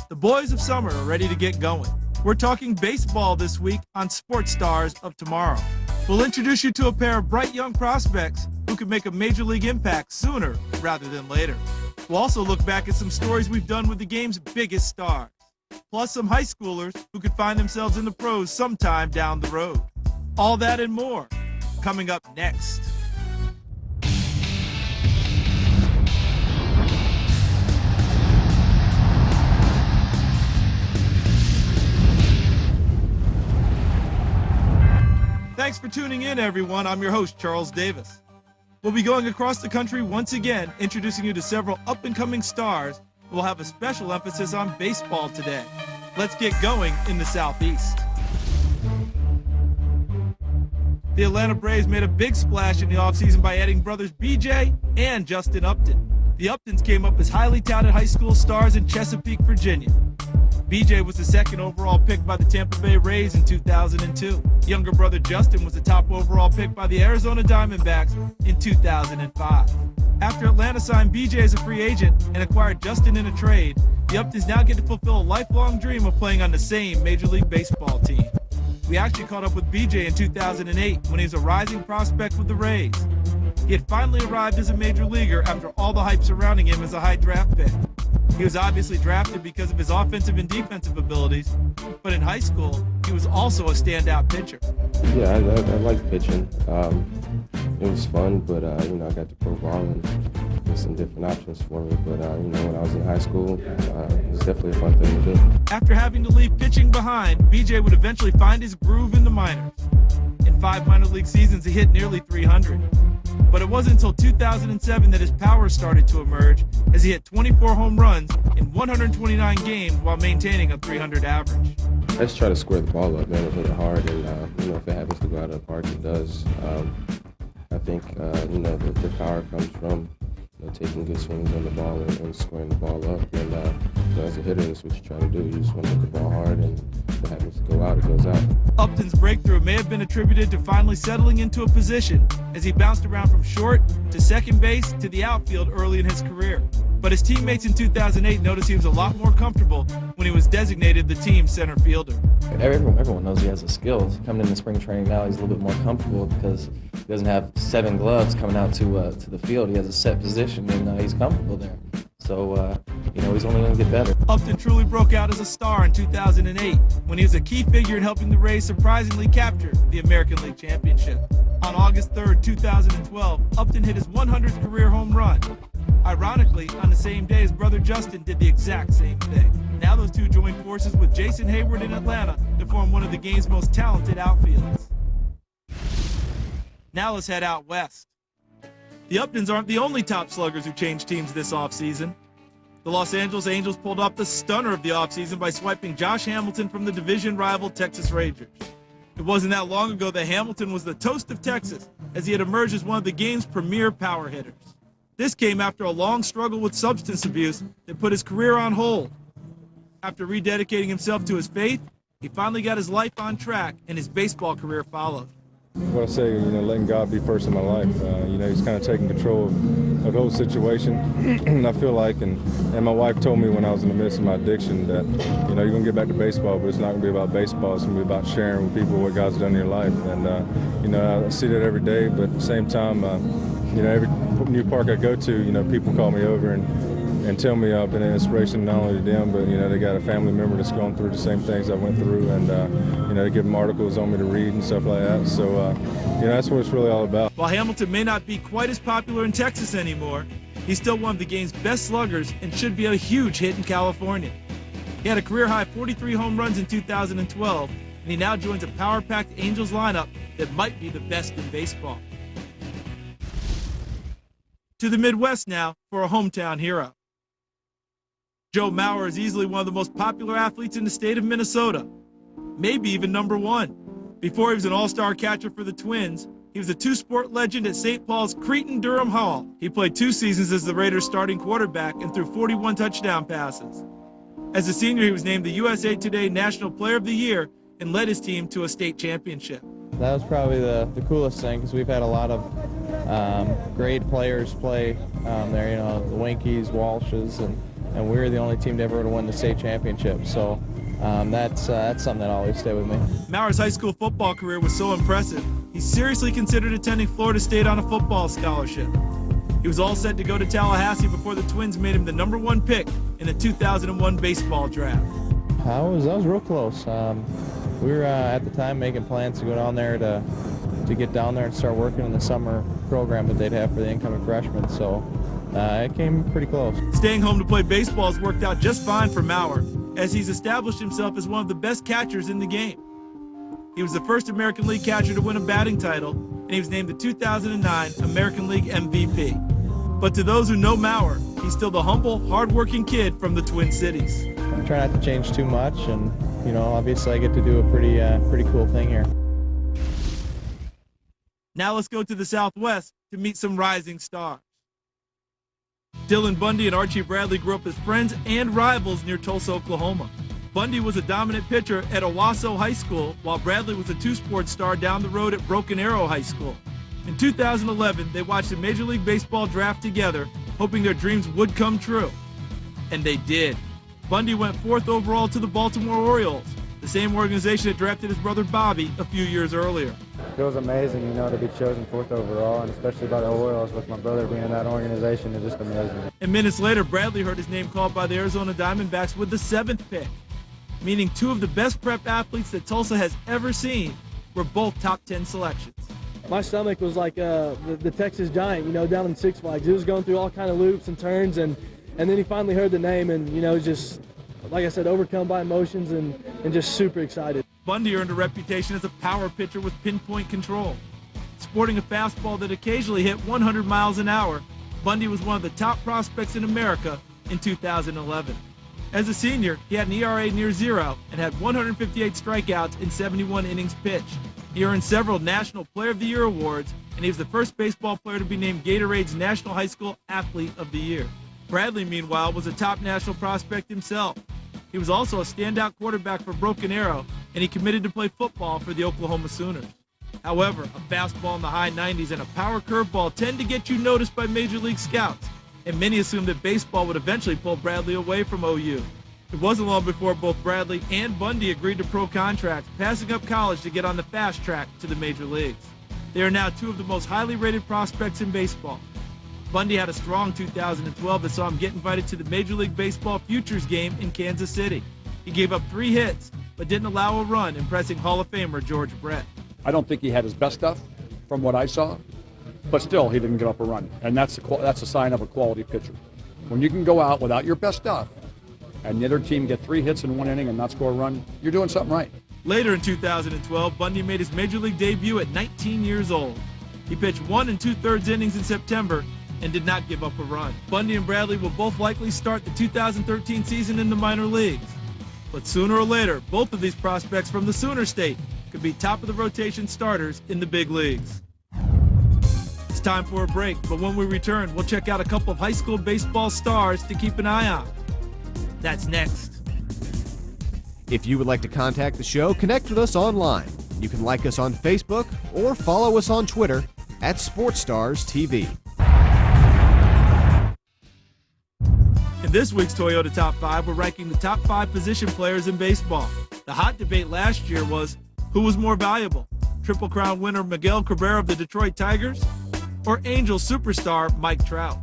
The boys of summer are ready to get going. We're talking baseball this week on Sports Stars of Tomorrow. We'll introduce you to a pair of bright young prospects who could make a major league impact sooner rather than later. We'll also look back at some stories we've done with the game's biggest stars, plus some high schoolers who could find themselves in the pros sometime down the road. All that and more coming up next. Thanks for tuning in, everyone. I'm your host, Charles Davis. We'll be going across the country once again, introducing you to several up-and-coming stars. We'll have a special emphasis on baseball today. Let's get going in the Southeast. The Atlanta Braves made a big splash in the offseason by adding brothers BJ and Justin Upton. The Uptons came up as highly touted high school stars in Chesapeake, Virginia. BJ was the second overall pick by the Tampa Bay Rays in 2002. Younger brother Justin was the top overall pick by the Arizona Diamondbacks in 2005. After Atlanta signed BJ as a free agent and acquired Justin in a trade, the Uptons now get to fulfill a lifelong dream of playing on the same Major League Baseball team. We actually caught up with BJ in 2008 when he was a rising prospect with the Rays. He had finally arrived as a major leaguer after all the hype surrounding him as a high draft pick. He was obviously drafted because of his offensive and defensive abilities, but in high school, he was also a standout pitcher. Yeah, I like pitching. It was fun, but I got to pro ball and there's some different options for me. But when I was in high school, it was definitely a fun thing to do. After having to leave pitching behind, BJ would eventually find his groove in the minors. In 5 minor league seasons, he hit nearly 300. But it wasn't until 2007 that his power started to emerge as he hit 24 home runs in 129 games while maintaining a 300 average. I just try to square the ball up, man, and hit it hard, and if it happens to go out of the park, it does. I think the power comes from taking good swings on the ball and squaring the ball up. And as a hitter, that's what you try to do. You just want to hit the ball hard, and if it happens to go out, it goes out. Upton's breakthrough may have been attributed to finally settling into a position as he bounced around from short to second base to the outfield early in his career. But his teammates in 2008 noticed he was a lot more comfortable when he was designated the team's center fielder. Everyone knows he has the skills. Coming into spring training now, he's a little bit more comfortable because he doesn't have 7 gloves coming out to the field. He has a set position, and he's comfortable there. So, he's only going to get better. Upton truly broke out as a star in 2008 when he was a key figure in helping the Rays surprisingly capture the American League Championship. On August 3rd, 2012, Upton hit his 100th career home run. Ironically, on the same day, his brother Justin did the exact same thing. Now those two joined forces with Jason Hayward in Atlanta to form one of the game's most talented outfields. Now let's head out west. The Uptons aren't the only top sluggers who changed teams this offseason. The Los Angeles Angels pulled off the stunner of the offseason by swiping Josh Hamilton from the division rival Texas Rangers. It wasn't that long ago that Hamilton was the toast of Texas as he had emerged as one of the game's premier power hitters. This came after a long struggle with substance abuse that put his career on hold. After rededicating himself to his faith, he finally got his life on track and his baseball career followed. What I say, letting God be first in my life. He's kind of taking control of the whole situation. I feel like, and my wife told me when I was in the midst of my addiction that, you're going to get back to baseball, but it's not going to be about baseball. It's going to be about sharing with people what God's done in your life. And, I see that every day, but at the same time, every new park I go to, people call me over and tell me I've been an inspiration not only to them, but, they got a family member that's going through the same things I went through, and, they give them articles on me to read and stuff like that. So, that's what it's really all about. While Hamilton may not be quite as popular in Texas anymore, he's still one of the game's best sluggers and should be a huge hit in California. He had a career-high 43 home runs in 2012, and he now joins a power-packed Angels lineup that might be the best in baseball. To the Midwest now for a hometown hero. Joe Mauer is easily one of the most popular athletes in the state of Minnesota, maybe even number 1. Before he was an all-star catcher for the Twins, he was a 2-sport legend at St. Paul's Cretin-Durham Hall. He played 2 seasons as the Raiders' starting quarterback and threw 41 touchdown passes. As a senior, he was named the USA Today National Player of the Year and led his team to a state championship. That was probably the coolest thing because we've had a lot of great players play there, the Winkies, Walshes, and and we were the only team to ever win the state championship. So that's something that always stayed with me. Mauer's high school football career was so impressive, he seriously considered attending Florida State on a football scholarship. He was all set to go to Tallahassee before the Twins made him the #1 pick in the 2001 baseball draft. I was real close. We were at the time making plans to go down there to get down there and start working in the summer program that they'd have for the incoming freshmen. So it came pretty close. Staying home to play baseball has worked out just fine for Mauer, as he's established himself as one of the best catchers in the game. He was the first American League catcher to win a batting title, and he was named the 2009 American League MVP. But to those who know Mauer, he's still the humble, hard-working kid from the Twin Cities. I try not to change too much, and obviously I get to do a pretty cool thing here. Now let's go to the Southwest to meet some rising stars. Dylan Bundy and Archie Bradley grew up as friends and rivals near Tulsa, Oklahoma. Bundy was a dominant pitcher at Owasso High School, while Bradley was a two-sport star down the road at Broken Arrow High School. In 2011, they watched the Major League Baseball draft together, hoping their dreams would come true. And they did. Bundy went 4th overall to the Baltimore Orioles, the same organization that drafted his brother Bobby a few years earlier. It feels amazing, to be chosen 4th overall, and especially by the Orioles with my brother being in that organization is just amazing. And minutes later, Bradley heard his name called by the Arizona Diamondbacks with the 7th pick, meaning two of the best prep athletes that Tulsa has ever seen were both top 10 selections. My stomach was like the Texas Giant, down in Six Flags. It was going through all kind of loops and turns, and then he finally heard the name, and just, like I said, overcome by emotions and just super excited. Bundy earned a reputation as a power pitcher with pinpoint control. Sporting a fastball that occasionally hit 100 miles an hour, Bundy was one of the top prospects in America in 2011. As a senior, he had an ERA near 0 and had 158 strikeouts in 71 innings pitched. He earned several National Player of the Year awards, and he was the first baseball player to be named Gatorade's National High School Athlete of the Year. Bradley, meanwhile, was a top national prospect himself. He was also a standout quarterback for Broken Arrow, and he committed to play football for the Oklahoma Sooners. However, a fastball in the high 90s and a power curveball tend to get you noticed by Major League scouts, and many assumed that baseball would eventually pull Bradley away from OU. It wasn't long before both Bradley and Bundy agreed to pro contracts, passing up college to get on the fast track to the major leagues. They are now two of the most highly rated prospects in baseball. Bundy had a strong 2012 that saw him get invited to the Major League Baseball Futures game in Kansas City. He gave up 3 hits, but didn't allow a run, impressing Hall of Famer George Brett. I don't think he had his best stuff from what I saw, but still he didn't give up a run, and that's a sign of a quality pitcher. When you can go out without your best stuff and the other team get 3 hits in 1 inning and not score a run, you're doing something right. Later in 2012, Bundy made his Major League debut at 19 years old. He pitched 1 2/3 innings in September and did not give up a run. Bundy and Bradley will both likely start the 2013 season in the minor leagues. But sooner or later, both of these prospects from the Sooner State could be top-of-the-rotation starters in the big leagues. It's time for a break, but when we return, we'll check out a couple of high school baseball stars to keep an eye on. That's next. If you would like to contact the show, connect with us online. You can like us on Facebook or follow us on Twitter at SportsStarsTV. In this week's Toyota Top 5, we're ranking the top 5 position players in baseball. The hot debate last year was, who was more valuable? Triple Crown winner Miguel Cabrera of the Detroit Tigers or Angels superstar Mike Trout?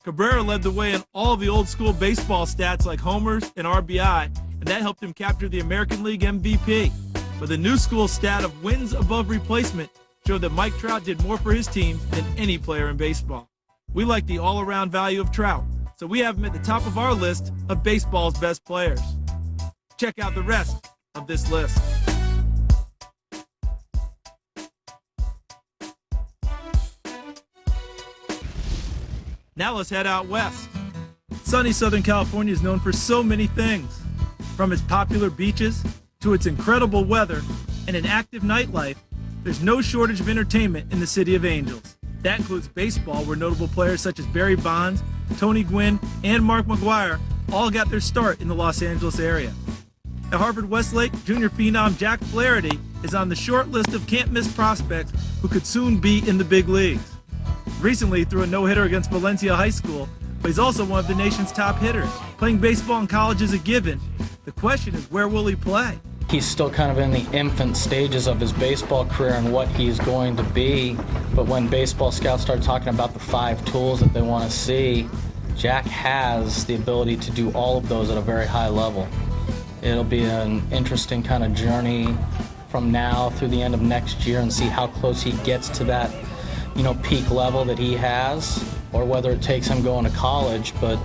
Cabrera led the way in all the old-school baseball stats like homers and RBI, and that helped him capture the American League MVP. But the new school stat of wins above replacement showed that Mike Trout did more for his team than any player in baseball. We like the all-around value of Trout, so we have him at the top of our list of baseball's best players. Check out the rest of this list. Now let's head out west. Sunny Southern California is known for so many things, from its popular beaches to its incredible weather and an active nightlife. There's no shortage of entertainment in the City of Angels. That includes baseball, where notable players such as Barry Bonds, Tony Gwynn, and Mark McGwire all got their start in the Los Angeles area. At Harvard Westlake, junior phenom Jack Flaherty is on the short list of can't-miss prospects who could soon be in the big leagues. Recently, through a no-hitter against Valencia High School, but he's also one of the nation's top hitters. Playing baseball in college is a given. The question is, where will he play? He's still kind of in the infant stages of his baseball career and what he's going to be. But when baseball scouts start talking about the 5 tools that they want to see, Jack has the ability to do all of those at a very high level. It'll be an interesting kind of journey from now through the end of next year and see how close he gets to that, peak level that he has, or whether it takes him going to college. But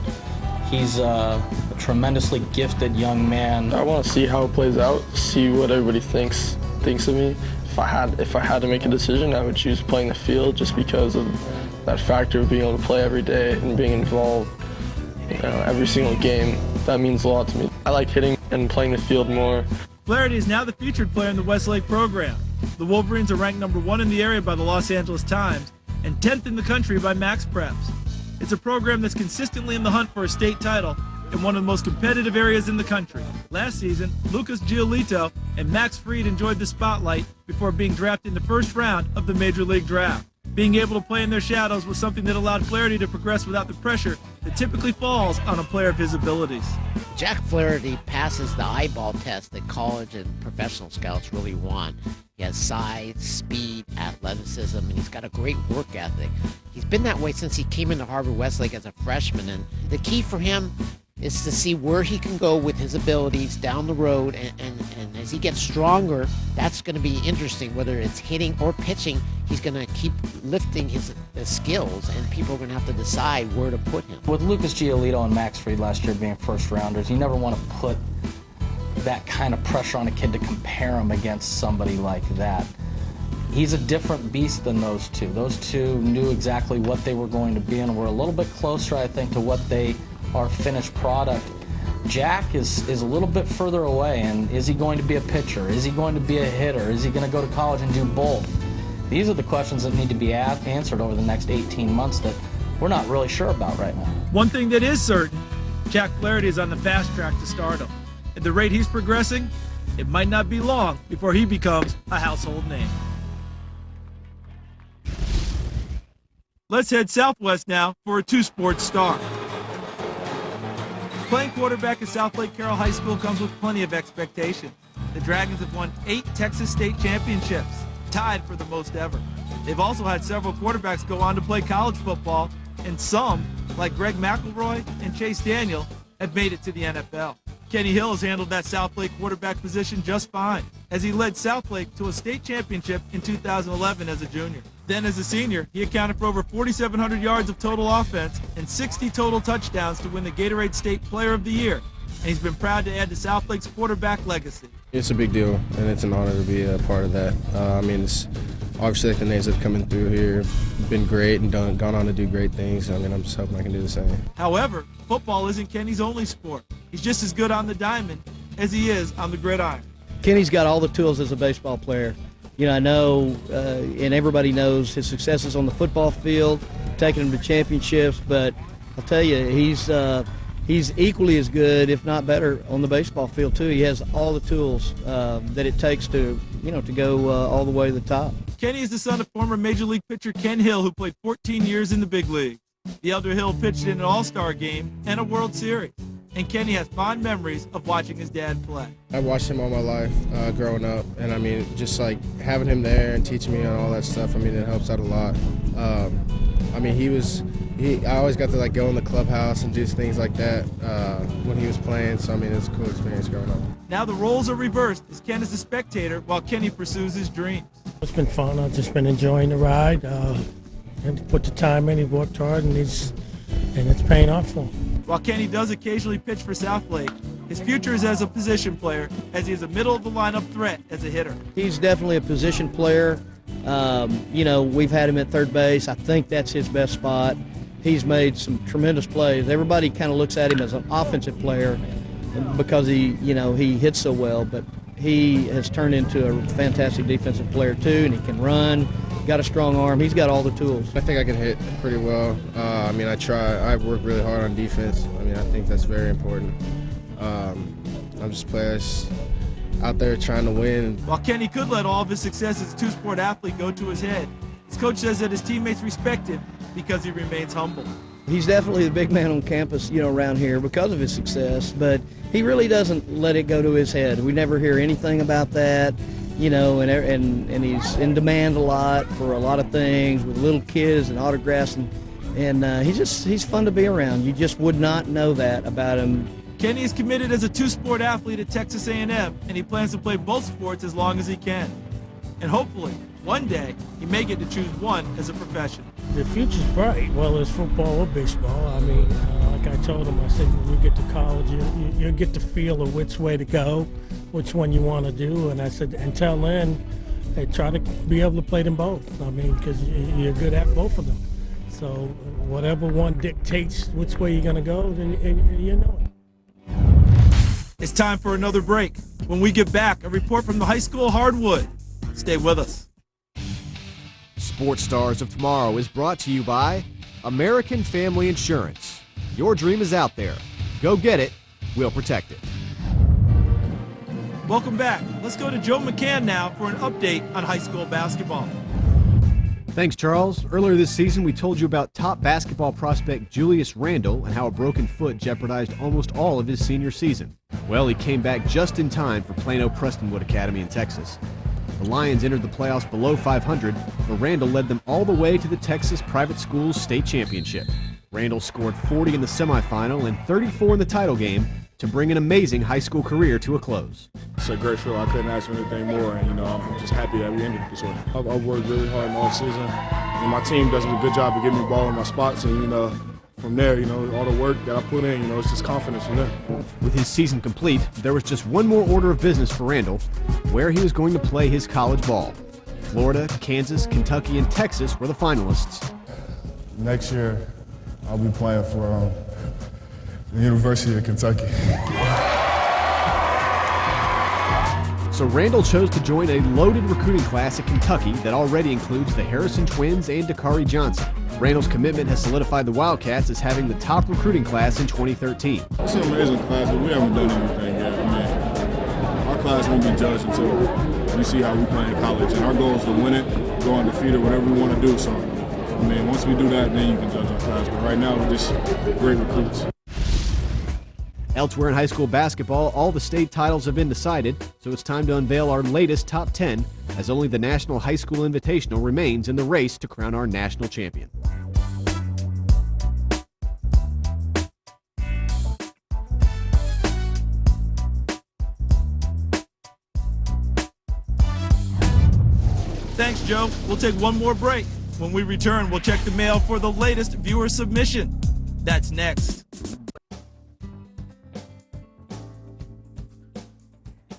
he's a tremendously gifted young man. I want to see how it plays out, see what everybody thinks of me. If I had to make a decision, I would choose playing the field just because of that factor of being able to play every day and being involved every single game. That means a lot to me. I like hitting and playing the field more. Flaherty is now the featured player in the Westlake program. The Wolverines are ranked number 1 in the area by the Los Angeles Times and 10th in the country by Max Preps. It's a program that's consistently in the hunt for a state title in one of the most competitive areas in the country. Last season, Lucas Giolito and Max Fried enjoyed the spotlight before being drafted in the first round of the Major League Draft. Being able to play in their shadows was something that allowed Flaherty to progress without the pressure that typically falls on a player of his abilities. Jack Flaherty passes the eyeball test that college and professional scouts really want. He has size, speed, athleticism, and he's got a great work ethic. He's been that way since he came into Harvard Westlake as a freshman, and the key for him is to see where he can go with his abilities down the road, and as he gets stronger, that's going to be interesting. Whether it's hitting or pitching, he's going to keep lifting his skills, and people are going to have to decide where to put him. With Lucas Giolito and Max Fried last year being first rounders, you never want to put that kind of pressure on a kid to compare him against somebody like that. He's a different beast than those two. Those two knew exactly what they were going to be and were a little bit closer, I think, to what they are finished product. Jack is a little bit further away, and is he going to be a pitcher? Is he going to be a hitter? Is he going to go to college and do both? These are the questions that need to be answered over the next 18 months that we're not really sure about right now. One thing that is certain, Jack Flaherty is on the fast track to stardom. At the rate he's progressing, it might not be long before he becomes a household name. Let's head southwest now for a 2-sports star. Playing quarterback at South Lake Carroll High School comes with plenty of expectations. The Dragons have won 8 Texas State championships, tied for the most ever. They've also had several quarterbacks go on to play college football, and some, like Greg McElroy and Chase Daniel, have made it to the NFL. Kenny Hill has handled that South Lake quarterback position just fine, as he led South Lake to a state championship in 2011 as a junior. Then as a senior, he accounted for over 4,700 yards of total offense and 60 total touchdowns to win the Gatorade State Player of the Year, and he's been proud to add to South Lake's quarterback legacy. It's a big deal, and it's an honor to be a part of that. It's obviously the names that have come through here been great and gone on to do great things. I'm just hoping I can do the same. However, football isn't Kenny's only sport. He's just as good on the diamond as he is on the gridiron. Kenny's got all the tools as a baseball player. I know, and everybody knows his successes on the football field, taking him to championships, but I'll tell you, he's equally as good, if not better, on the baseball field too. He has all the tools that it takes to go all the way to the top. Kenny is the son of former Major League pitcher Ken Hill, who played 14 years in the big leagues. The elder Hill pitched in an All-Star game and a World Series, and Kenny has fond memories of watching his dad play. I've watched him all my life growing up, and just like having him there and teaching me on all that stuff, it helps out a lot. I always got to go in the clubhouse and do things like that when he was playing, so it's a cool experience growing up. Now the roles are reversed as Ken is the spectator while Kenny pursues his dreams. It's been fun. I've just been enjoying the ride. And he put the time in, he worked hard, and it's paying off for him. While Kenny does occasionally pitch for South Lake, his future is as a position player, as he is a middle-of-the-lineup threat as a hitter. He's definitely a position player. We've had him at third base. I think that's his best spot. He's made some tremendous plays. Everybody kind of looks at him as an offensive player because he hits so well, but he has turned into a fantastic defensive player too, and he can run. Got a strong arm. He's got all the tools. I think I can hit pretty well. I try. I work really hard on defense. I think that's very important. I'm just players out there trying to win. While Kenny could let all of his success as a 2-sport athlete go to his head, his coach says that his teammates respect him because he remains humble. He's definitely the big man on campus, around here because of his success, but he really doesn't let it go to his head. We never hear anything about that, and he's in demand a lot for a lot of things with little kids and autographs, and he's fun to be around. You just would not know that about him. Kenny is committed as a two-sport athlete at Texas A&M, and he plans to play both sports as long as he can. And hopefully, one day, he may get to choose one as a profession. The future's bright, whether it's football or baseball. I mean, like I told him, I said, when you get to college, you'll get the feel of which way to go, which one you want to do. And I said, until then, hey, try to be able to play them both. I mean, because you're good at both of them. So whatever one dictates which way you're going to go, then you know it. It's time for another break. When we get back, a report from the high school hardwood. Stay with us. Sports Stars of Tomorrow is brought to you by American Family Insurance. Your dream is out there. Go get it. We'll protect it. Welcome back. Let's go to Joe McCann now for an update on high school basketball. Thanks, Charles. Earlier this season, we told you about top basketball prospect Julius Randle and how a broken foot jeopardized almost all of his senior season. Well, he came back just in time for Plano Prestonwood Academy in Texas. The Lions entered the playoffs below 500, but Randle led them all the way to the Texas Private Schools State Championship. Randle scored 40 in the semifinal and 34 in the title game to bring an amazing high school career to a close. It's a great feeling. I couldn't ask for anything more, and I'm just happy that we ended this way. I've worked really hard in the offseason, and my team does a good job of getting me the ball in my spots, and from there, all the work that I put in, it's just confidence from there. With his season complete, there was just one more order of business for Randle, where he was going to play his college ball. Florida, Kansas, Kentucky, and Texas were the finalists. Next year, I'll be playing for the University of Kentucky. So Randle chose to join a loaded recruiting class at Kentucky that already includes the Harrison Twins and Dakari Johnson. Randle's commitment has solidified the Wildcats as having the top recruiting class in 2013. It's an amazing class, but we haven't done anything yet. Our class won't be judged until we see how we play in college. And our goal is to win it, go undefeated, whatever we want to do. So, once we do that, then you can judge our class. But right now, we're just great recruits. Elsewhere in high school basketball, all the state titles have been decided, so it's time to unveil our latest top 10, as only the National High School Invitational remains in the race to crown our national champion. Thanks, Joe. We'll take one more break. When we return, we'll check the mail for the latest viewer submission. That's next.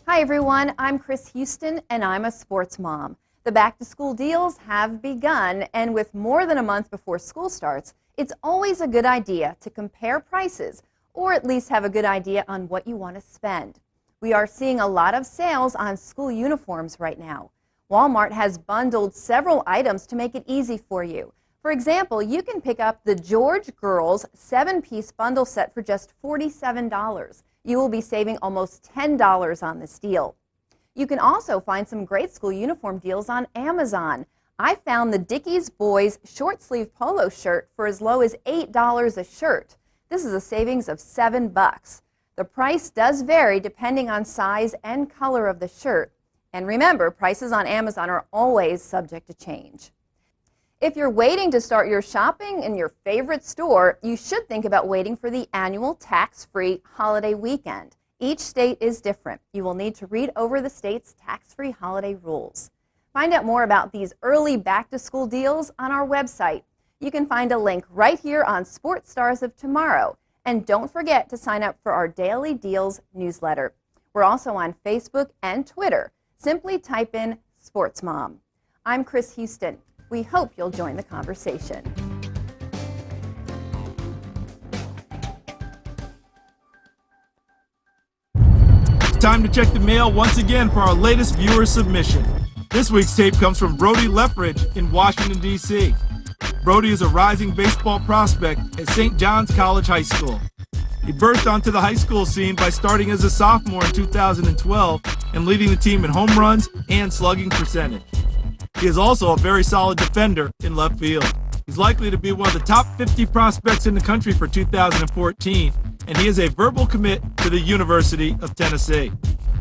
Hi everyone, I'm Chris Houston and I'm a sports mom. The back-to-school deals have begun, and with more than a month before school starts, it's always a good idea to compare prices or at least have a good idea on what you want to spend. We are seeing a lot of sales on school uniforms right now. Walmart has bundled several items to make it easy for you. For example, you can pick up the George Girls 7-piece bundle set for just $47. You will be saving almost $10 on this deal. You can also find some great school uniform deals on Amazon. I found the Dickies Boys short sleeve polo shirt for as low as $8 a shirt. This is a savings of $7. The price does vary depending on size and color of the shirt. And remember, prices on Amazon are always subject to change. If you're waiting to start your shopping in your favorite store, you should think about waiting for the annual tax-free holiday weekend. Each state is different. You will need to read over the state's tax-free holiday rules. Find out more about these early back-to-school deals on our website. You can find a link right here on Sports Stars of Tomorrow. And don't forget to sign up for our Daily Deals newsletter. We're also on Facebook and Twitter. Simply type in Sports Mom. I'm Chris Houston. We hope you'll join the conversation. It's time to check the mail once again for our latest viewer submission. This week's tape comes from Brody Leffridge in Washington, D.C. Brody is a rising baseball prospect at St. John's College High School. He burst onto the high school scene by starting as a sophomore in 2012 and leading the team in home runs and slugging percentage. He is also a very solid defender in left field. He's likely to be one of the top 50 prospects in the country for 2014, and he is a verbal commit to the University of Tennessee.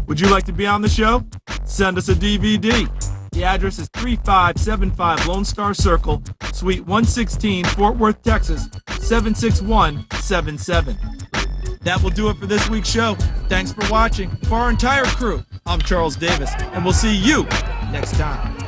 Would you like to be on the show? Send us a DVD. The address is 3575 Lone Star Circle, Suite 116, Fort Worth, Texas, 76177. That will do it for this week's show. Thanks for watching. For our entire crew, I'm Charles Davis, and we'll see you next time.